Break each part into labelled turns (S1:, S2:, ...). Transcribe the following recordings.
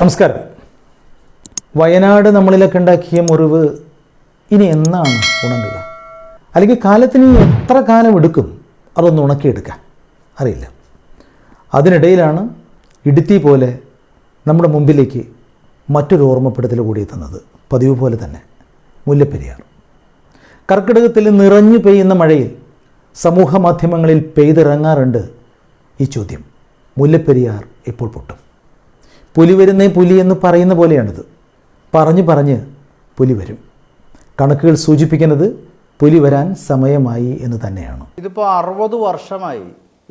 S1: നമസ്കാരം. വയനാട് നമ്മളിലൊക്കെ ഉണ്ടാക്കിയ മുറിവ് ഇനി എന്നാണ് ഉണങ്ങുക? അല്ലെങ്കിൽ കാലത്തിന് എത്ര കാലം എടുക്കും അതൊന്ന് ഉണക്കിയെടുക്കാൻ? അറിയില്ല. അതിനിടയിലാണ് ഇടുത്തി പോലെ നമ്മുടെ മുമ്പിലേക്ക് മറ്റൊരു ഓർമ്മപ്പെടുത്തൽ കൂടി എത്തുന്നത്. പതിവ് പോലെ തന്നെ മുല്ലപ്പെരിയാർ. കർക്കിടകത്തിൽ നിറഞ്ഞു പെയ്യുന്ന മഴയിൽ സമൂഹ മാധ്യമങ്ങളിൽ പെയ്തിറങ്ങാറുണ്ട് ഈ ചോദ്യം: മുല്ലപ്പെരിയാർ എപ്പോൾ പൊട്ടും? പുലി വരുന്നേ പുലി എന്ന് പറയുന്ന പോലെയാണിത്. പറഞ്ഞ് പുലി വരും. കണക്കുകൾ സൂചിപ്പിക്കുന്നത് പുലി വരാൻ സമയമായി എന്ന് തന്നെയാണ്.
S2: ഇതിപ്പോൾ 60 വർഷമായി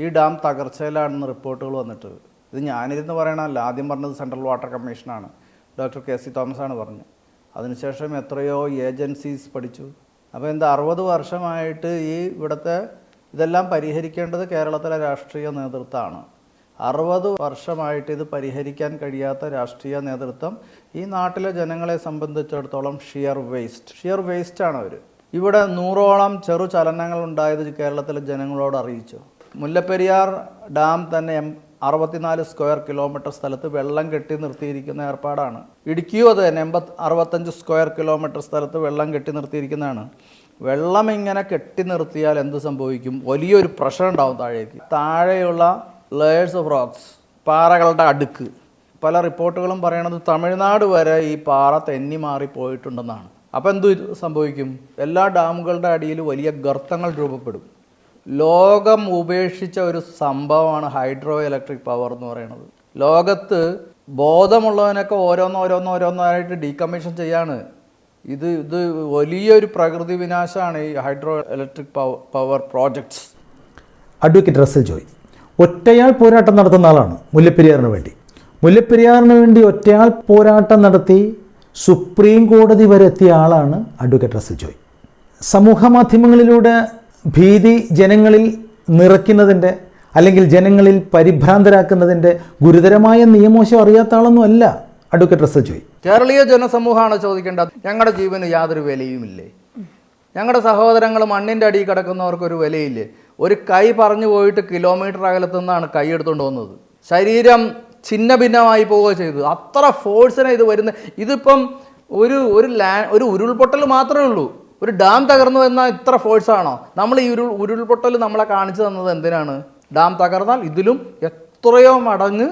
S2: ഈ ഡാം തകർച്ചയിലാണെന്ന് റിപ്പോർട്ടുകൾ വന്നിട്ട്. ഇത് ഞാനിരുന്ന് പറയണമല്ല. ആദ്യം പറഞ്ഞത് സെൻട്രൽ വാട്ടർ കമ്മീഷനാണ്, ഡോക്ടർ കെ സി തോമസ് ആണ് പറഞ്ഞത്. അതിനുശേഷം എത്രയോ ഏജൻസീസ് പഠിച്ചു. അപ്പോൾ എന്താ 60 വർഷമായിട്ട് ഇവിടുത്തെ ഇതെല്ലാം പരിഹരിക്കേണ്ടത് കേരളത്തിലെ രാഷ്ട്രീയ നേതൃത്വമാണ്. 60 വർഷമായിട്ട് ഇത് പരിഹരിക്കാൻ കഴിയാത്ത രാഷ്ട്രീയ നേതൃത്വം ഈ നാട്ടിലെ ജനങ്ങളെ സംബന്ധിച്ചിടത്തോളം ഷിയർ വേസ്റ്റാണ് അവർ. ഇവിടെ 100ഓളം ചെറു ചലനങ്ങൾ ഉണ്ടായത് കേരളത്തിലെ ജനങ്ങളോട് അറിയിച്ചു. മുല്ലപ്പെരിയാർ ഡാം തന്നെ 64 സ്ക്വയർ കിലോമീറ്റർ സ്ഥലത്ത് വെള്ളം കെട്ടി നിർത്തിയിരിക്കുന്ന ഏർപ്പാടാണ്. ഇടുക്കിയും അത് തന്നെ 65 സ്ക്വയർ കിലോമീറ്റർ സ്ഥലത്ത് വെള്ളം കെട്ടി നിർത്തിയിരിക്കുന്നതാണ്. വെള്ളം ഇങ്ങനെ കെട്ടി നിർത്തിയാൽ എന്ത് സംഭവിക്കും? വലിയൊരു പ്രഷർ ഉണ്ടാവും താഴേക്ക്. താഴെയുള്ള ലെയേഴ്സ് ഓഫ് റോക്സ്, പാറകളുടെ അടുക്ക്, പല റിപ്പോർട്ടുകളും പറയണത് തമിഴ്നാട് വരെ ഈ പാറ തെന്നി മാറിപ്പോയിട്ടുണ്ടെന്നാണ്. അപ്പോൾ എന്ത് സംഭവിക്കും? എല്ലാ ഡാമുകളുടെ അടിയിൽ വലിയ ഗർത്തങ്ങൾ രൂപപ്പെടും. ലോകം ഉപേക്ഷിച്ച ഒരു സംഭവമാണ് ഹൈഡ്രോ ഇലക്ട്രിക് പവർ എന്ന് പറയുന്നത്. ലോകത്ത് ബോധമുള്ളവനൊക്കെ ഓരോന്നായിട്ട് ഡീകമ്മീഷൻ ചെയ്യാണ്. ഇത് വലിയൊരു പ്രകൃതി വിനാശമാണ് ഈ hydro electric power projects.
S1: Advocate Russel Joy ഒറ്റയാൾ പോരാട്ടം നടത്തുന്ന ആളാണ്. മുല്ലപ്പെരിയാറിന് വേണ്ടി ഒറ്റയാൾ പോരാട്ടം നടത്തി സുപ്രീം കോടതി വരെ എത്തിയ ആളാണ് അഡ്വക്കേറ്റ് റസൽ ജോയ്. സമൂഹ മാധ്യമങ്ങളിലൂടെ ഭീതി ജനങ്ങളിൽ നിറയ്ക്കുന്നതിൻ്റെ അല്ലെങ്കിൽ ജനങ്ങളിൽ പരിഭ്രാന്തരാക്കുന്നതിൻ്റെ ഗുരുതരമായ നിയമവശം അറിയാത്ത ആളൊന്നും അല്ല അഡ്വക്കേറ്റ് റസൽ ജോയ്.
S2: കേരളീയ ജനസമൂഹമാണ് ചോദിക്കേണ്ടത്. ഞങ്ങളുടെ ജീവന് യാതൊരു വിലയുമില്ലേ? ഞങ്ങളുടെ സഹോദരങ്ങൾ മണ്ണിൻ്റെ അടിയിൽ കിടക്കുന്നവർക്കൊരു വിലയില്ലേ? ഒരു കൈ പറഞ്ഞു പോയിട്ട് കിലോമീറ്റർ അകലത്തു നിന്നാണ് കൈ എടുത്തുകൊണ്ട് പോകുന്നത്. ശരീരം ഛിന്ന ഭിന്നമായി പോവുക ചെയ്തു. അത്ര ഫോഴ്സിനെ ഇത് വരുന്നത്. ഇതിപ്പം ഒരു ഉരുൾപൊട്ടൽ മാത്രമേ ഉള്ളൂ. ഒരു ഡാം തകർന്നു എന്നാൽ ഇത്ര ഫോഴ്സാണോ? നമ്മൾ ഈ ഉരുൾപൊട്ടൽ നമ്മളെ കാണിച്ചു തന്നത് എന്തിനാണ്? ഡാം തകർന്നാൽ ഇതിലും എത്രയോ മടങ്ങ്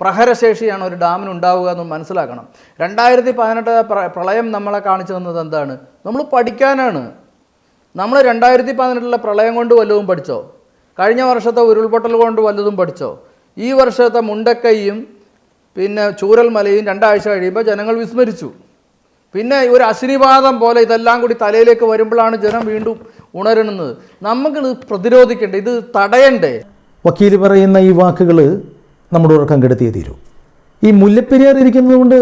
S2: പ്രഹരശേഷിയാണ് ഒരു ഡാമിന് ഉണ്ടാവുക എന്ന് മനസ്സിലാക്കണം. 2018 പ്രളയം നമ്മളെ കാണിച്ചു തന്നത് എന്താണ്? നമ്മൾ പഠിക്കാനാണ്. നമ്മൾ 2018 പ്രളയം കൊണ്ട് വല്ലതും പഠിച്ചോ? കഴിഞ്ഞ വർഷത്തെ ഉരുൾപൊട്ടൽ കൊണ്ട് വല്ലതും പഠിച്ചോ? ഈ വർഷത്തെ മുണ്ടക്കൈയും പിന്നെ ചൂരൽമലയും 2 ആഴ്ച കഴിയുമ്പോൾ ജനങ്ങൾ വിസ്മരിച്ചു. പിന്നെ ഒരു അശ്നിപാതം പോലെ ഇതെല്ലാം കൂടി തലയിലേക്ക് വരുമ്പോഴാണ് ജനം വീണ്ടും ഉണരുന്നത്. നമുക്കിത് പ്രതിരോധിക്കണ്ടേ? ഇത് തടയണ്ടേ?
S1: വക്കീൽ പറയുന്ന ഈ വാക്കുകൾ നമ്മുടെ ഉറക്കം കെടുത്തിയേ തീരൂ. ഈ മുല്ലപ്പെരിയാർ ഇരിക്കുന്നത് കൊണ്ട്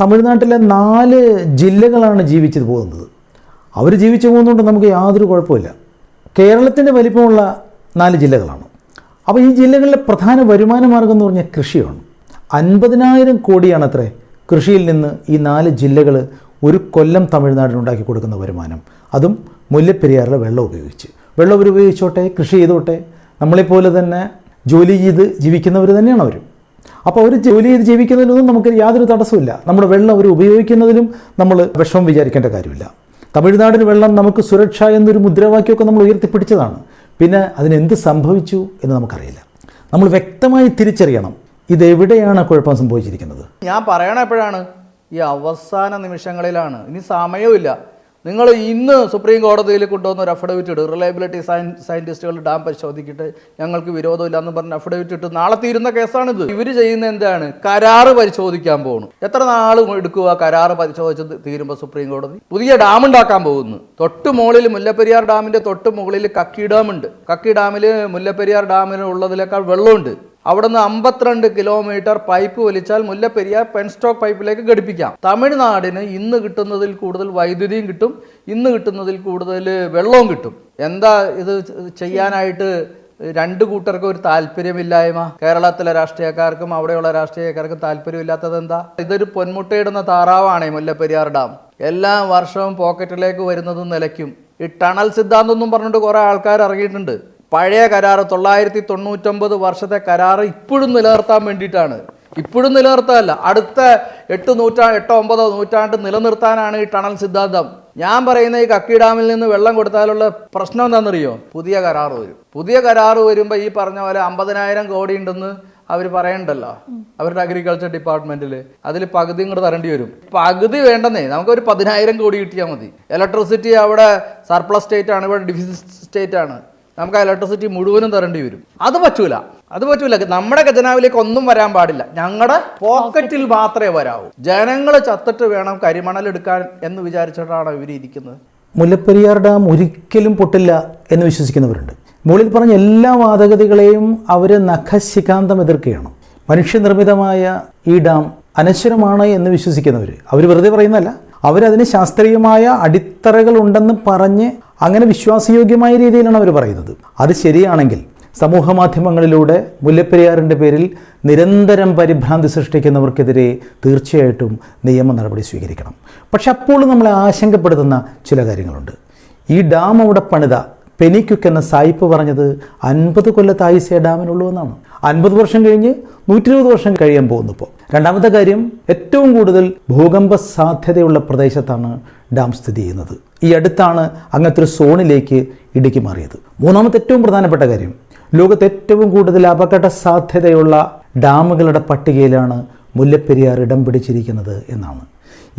S1: തമിഴ്നാട്ടിലെ 4 ജില്ലകളാണ് ജീവിച്ചു പോകുന്നത്. അവർ ജീവിച്ചു പോകുന്നതുകൊണ്ട് നമുക്ക് യാതൊരു കുഴപ്പമില്ല. കേരളത്തിൻ്റെ വലിപ്പമുള്ള 4 ജില്ലകളാണ്. അപ്പോൾ ഈ ജില്ലകളിലെ പ്രധാന വരുമാന മാർഗം എന്ന് പറഞ്ഞാൽ കൃഷിയാണ്. 50,000 കോടിയാണ് അത്രേ കൃഷിയിൽ നിന്ന് ഈ 4 ജില്ലകൾ ഒരു കൊല്ലം തമിഴ്നാടിനുണ്ടാക്കി കൊടുക്കുന്ന വരുമാനം. അതും മുല്ലപ്പെരിയാറിലെ വെള്ളം ഉപയോഗിച്ചോട്ടെ, കൃഷി ചെയ്തോട്ടെ. നമ്മളെപ്പോലെ തന്നെ ജോലി ചെയ്ത് ജീവിക്കുന്നവർ തന്നെയാണ് അവർ. അപ്പോൾ അവർ ജോലി ചെയ്ത് ജീവിക്കുന്നതിലൊന്നും നമുക്ക് യാതൊരു തടസ്സമില്ല. നമ്മുടെ വെള്ളം അവർ ഉപയോഗിക്കുന്നതിലും നമ്മൾ വിഷമം വിചാരിക്കേണ്ട കാര്യമില്ല. തമിഴ്നാടിന് വെള്ളം നമുക്ക് സുരക്ഷ എന്നൊരു മുദ്രാവാക്യമൊക്കെ നമ്മൾ ഉയർത്തിപ്പിടിച്ചതാണ്. പിന്നെ അതിനെന്ത് സംഭവിച്ചു എന്ന് നമുക്കറിയില്ല. നമ്മൾ വ്യക്തമായി തിരിച്ചറിയണം ഇതെവിടെയാണ് കുഴപ്പം സംഭവിച്ചിരിക്കുന്നത്.
S2: ഞാൻ പറയണ എപ്പോഴാണ്? ഈ അവസാന നിമിഷങ്ങളിലാണ്. ഇനി സമയമില്ല. നിങ്ങൾ ഇന്ന് സുപ്രീം കോടതിയിൽ കൊണ്ടുവന്ന ഒരു അഫിഡവിറ്റ് ഇട്ട്, റിലയബിലിറ്റി സയൻറ്റിസ്റ്റുകൾ ഡാം പരിശോധിച്ചിട്ട് ഞങ്ങൾക്ക് വിരോധമില്ല എന്ന് പറഞ്ഞ് അഫിഡവിറ്റ് ഇട്ട് നാളെ തീരുന്ന കേസാണിത്. ഇവർ ചെയ്യുന്ന എന്താണ്? കരാറ് പരിശോധിക്കാൻ പോകുന്നു. എത്ര നാൾ എടുക്കുക കരാറ് പരിശോധിച്ച് തീരുമ്പോൾ സുപ്രീം കോടതി? പുതിയ ഡാം ഉണ്ടാക്കാൻ പോകുന്നു. തൊട്ട് മുകളിൽ മുല്ലപ്പെരിയാർ ഡാമിൻ്റെ തൊട്ട് മുകളിൽ കക്കി ഡാമുണ്ട്. കക്കി ഡാമിൽ മുല്ലപ്പെരിയാർ ഡാമിൽ ഉള്ളതിനേക്കാൾ വെള്ളമുണ്ട്. അവിടുന്ന് 52 കിലോമീറ്റർ പൈപ്പ് വലിച്ചാൽ മുല്ലപ്പെരിയാർ പെൻസ്റ്റോക്ക് പൈപ്പിലേക്ക് ഘടിപ്പിക്കാം. തമിഴ്നാടിന് ഇന്ന് കിട്ടുന്നതിൽ കൂടുതൽ വൈദ്യുതിയും കിട്ടും, ഇന്ന് കിട്ടുന്നതിൽ കൂടുതൽ വെള്ളവും കിട്ടും. എന്താ ഇത് ചെയ്യാനായിട്ട് 2 കൂട്ടർക്കും ഒരു താല്പര്യമില്ലായ്മ? കേരളത്തിലെ രാഷ്ട്രീയക്കാർക്കും അവിടെയുള്ള രാഷ്ട്രീയക്കാർക്കും താല്പര്യമില്ലാത്തത് എന്താ? ഇതൊരു പൊന്മുട്ടയിടുന്ന താറാവാണ് മുല്ലപ്പെരിയാർ ഡാം. എല്ലാ വർഷവും പോക്കറ്റിലേക്ക് വരുന്നതും നിലയ്ക്കും. ഈ ടണൽ സിദ്ധാന്തം എന്നും പറഞ്ഞിട്ട് കുറേ ആൾക്കാർ ഇറങ്ങിയിട്ടുണ്ട്. പഴയ കരാറ് 999 വർഷത്തെ കരാറ് ഇപ്പോഴും നിലനിർത്താൻ വേണ്ടിയിട്ടാണ്. ഇപ്പോഴും നിലനിർത്താനല്ല, അടുത്ത 8-9 നൂറ്റാണ്ട് നിലനിർത്താനാണ് ഈ ടണൽ സിദ്ധാന്തം. ഞാൻ പറയുന്ന ഈ കക്കി ഡാമിൽ നിന്ന് വെള്ളം കൊടുത്താലുള്ള പ്രശ്നം എന്താണെന്നറിയോ? പുതിയ കരാർ വരും. പുതിയ കരാർ വരുമ്പോൾ ഈ പറഞ്ഞ പോലെ 50,000 കോടി ഉണ്ടെന്ന് അവർ പറയണ്ടല്ലോ അവരുടെ അഗ്രികൾച്ചർ ഡിപ്പാർട്ട്മെന്റിൽ. അതിൽ പകുതി ഇങ്ങോട്ട് തരേണ്ടി വരും. പകുതി വേണ്ടെന്നേ, നമുക്കൊരു 10,000 കോടി കിട്ടിയാൽ മതി. ഇലക്ട്രിസിറ്റി അവിടെ സർപ്ലസ് സ്റ്റേറ്റ് ആണ്, ഇവിടെ ഡിഫിസിറ്റ് സ്റ്റേറ്റ് ആണ്. നമുക്ക് ആ ഇലക്ട്രിസിറ്റി മുഴുവനും തരേണ്ടി വരും. അത് പറ്റൂല. നമ്മുടെ ഖജനാവിലേക്ക് ഒന്നും വരാൻ പാടില്ല. ഞങ്ങളുടെ പോക്കറ്റിൽ മാത്രമേ വരാവൂ. ജനങ്ങൾ ചത്തിട്ട് വേണം കരിമണൽ എടുക്കാൻ എന്ന് വിചാരിച്ചിട്ടാണ് ഇവർ ഇരിക്കുന്നത്.
S1: മുല്ലപ്പെരിയാർ ഡാം ഒരിക്കലും പൊട്ടില്ല എന്ന് വിശ്വസിക്കുന്നവരുണ്ട്. മുകളിൽ പറഞ്ഞ എല്ലാ വാദഗതികളെയും അവർ നഖശിഖാന്തം എതിർക്കുകയാണ്. മനുഷ്യനിർമ്മിതമായ ഈ ഡാം അനശ്വരമാണ് എന്ന് വിശ്വസിക്കുന്നവർ, അവർ വെറുതെ പറയുന്നതല്ല, അവരതിന് ശാസ്ത്രീയമായ അടിത്തറകൾ ഉണ്ടെന്ന് പറഞ്ഞ് അങ്ങനെ വിശ്വാസയോഗ്യമായ രീതിയിലാണ് അവർ പറയുന്നത്. അത് ശരിയാണെങ്കിൽ സമൂഹ മാധ്യമങ്ങളിലൂടെ മുല്ലപ്പെരിയാറിൻ്റെ പേരിൽ നിരന്തരം പരിഭ്രാന്തി സൃഷ്ടിക്കുന്നവർക്കെതിരെ തീർച്ചയായിട്ടും നിയമ നടപടി സ്വീകരിക്കണം. പക്ഷെ അപ്പോൾ നമ്മളെ ആശങ്കപ്പെടുത്തുന്ന ചില കാര്യങ്ങളുണ്ട്. ഈ ഡാം അവിടെ പണിത പെനിക്യുക്ക് എന്ന സായിപ്പ് പറഞ്ഞത് 50 കൊല്ലത്തെ ആയുസ്സേ ഡാമിനുള്ളൂ എന്നാണ്. 50 വർഷം കഴിഞ്ഞ് 120 വർഷം കഴിയാൻ പോകുന്നു ഇപ്പോൾ. രണ്ടാമത്തെ കാര്യം, ഏറ്റവും കൂടുതൽ ഭൂകമ്പ സാധ്യതയുള്ള പ്രദേശത്താണ് ഡാം സ്ഥിതി ചെയ്യുന്നത്. ഈ അടുത്താണ് അങ്ങനത്തെ ഒരു സോണിലേക്ക് ഇടുക്കി മാറിയത്. മൂന്നാമത്തെ ഏറ്റവും പ്രധാനപ്പെട്ട കാര്യം, ലോകത്ത് ഏറ്റവും കൂടുതൽ അപകട സാധ്യതയുള്ള ഡാമുകളുടെ പട്ടികയിലാണ് മുല്ലപ്പെരിയാർ ഇടം പിടിച്ചിരിക്കുന്നത് എന്നാണ്.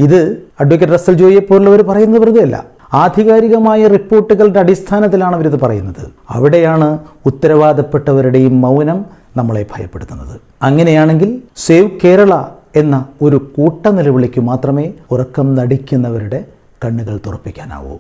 S1: ഇത് അഡ്വക്കേറ്റ് റസൽ ജോയിയെ പോലുള്ളവർ പറയുന്നത് വെറുതെ അല്ല. ആധികാരികമായ റിപ്പോർട്ടുകളുടെ അടിസ്ഥാനത്തിലാണ് അവരിത് പറയുന്നത്. അവിടെയാണ് ഉത്തരവാദപ്പെട്ടവരുടെയും മൗനം നമ്മളെ ഭയപ്പെടുത്തുന്നത്. അങ്ങനെയാണെങ്കിൽ സേവ് കേരള എന്ന ഒരു കൂട്ട നിലവിളിക്ക് മാത്രമേ ഉറക്കം നടിക്കുന്നവരുടെ കണ്ണുകൾ തുറപ്പിക്കാനാവൂ.